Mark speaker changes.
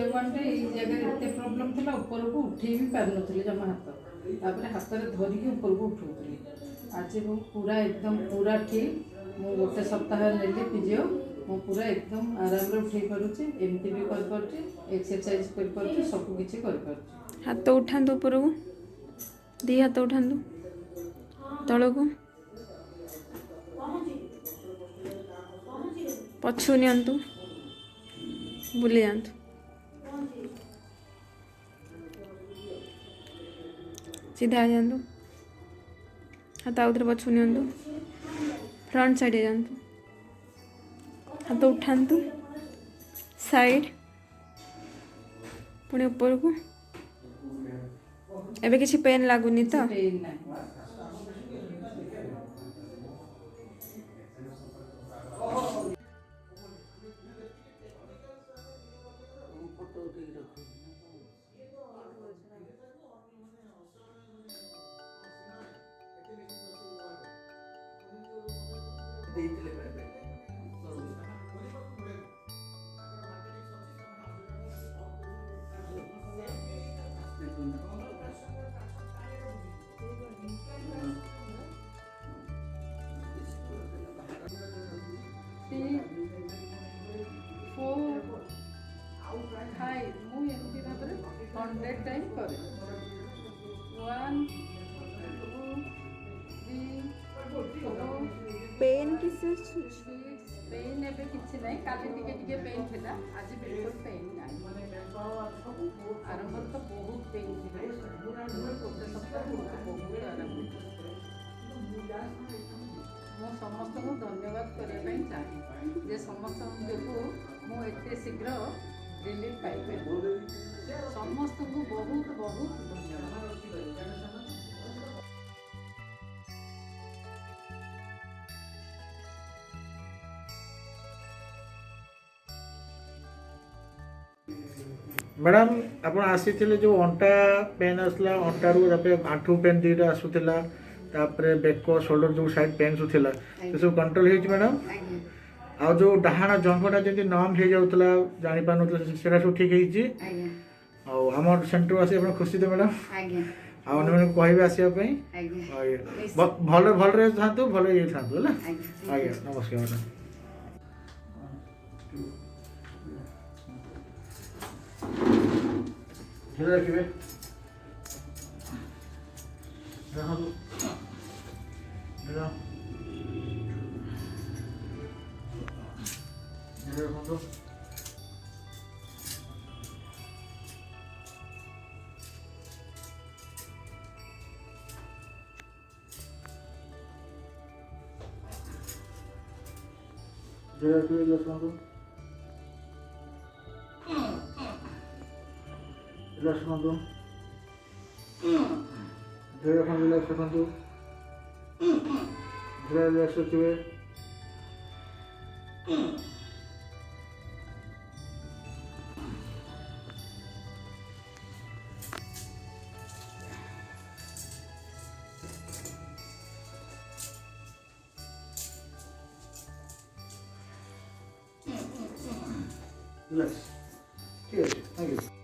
Speaker 1: One जगह एत problem था ऊपर को उठे भी पार नी जमा हाथ हाथ में धरिकी ऊपर को उठाऊली आज वो पूरा एकदम पूरा ठीक मु गोटे सप्ताह नेली फिजिओ मु पूरा एकदम आराम उठे पारुची एमती भी कर एक्सरसाइज कर सब किसी कर
Speaker 2: हाथ उठा ऊपर को दी हाथ उठा तल को पछु नियंतु बुली जातु सीधा जातु हाथ आउे पछु नियंतु फ्रंट साइड जातु हाथ उठातु साइड पुणी ऊपर को एबे किसी पेन लगुनि तो
Speaker 1: टाइम करे 1 2 3
Speaker 2: पेन किस
Speaker 1: पेन एबे किछि नै काली टिके पेन थिला आज बिल्कुल पेन नै आरंभ तो बहुत पेन थिला गोटे सप्ताह बहुत आराम मो समस्त को धन्यवाद करने चाहे जे समस्त जो मु एते शीघ्र रिलीफ पाइबे समस्त को बहुत बहुत धन्यवाद।
Speaker 3: मैडम आप आसी जो अंटा पेन आसला अंटा रू आंठू पेन दुईटा आसूला बेक शोल्डर जो साइड पेन सब सब कंट्रोल हो मैडम आ जो डाहाण जंघटा जमी नम हो जाऊला जानी पार ना सब ठीक है आम सेंटर आस खुशी तो मैडम आने कहे आसवाई भल भल था भल ये था आज्ञा नमस्कार मैडम धीरे रखिए रिलैक्स रखो धीरे रिलैक्स रखो धीरे रिलैक्स रखिए रिलैक्स ठीक है थैंक यू।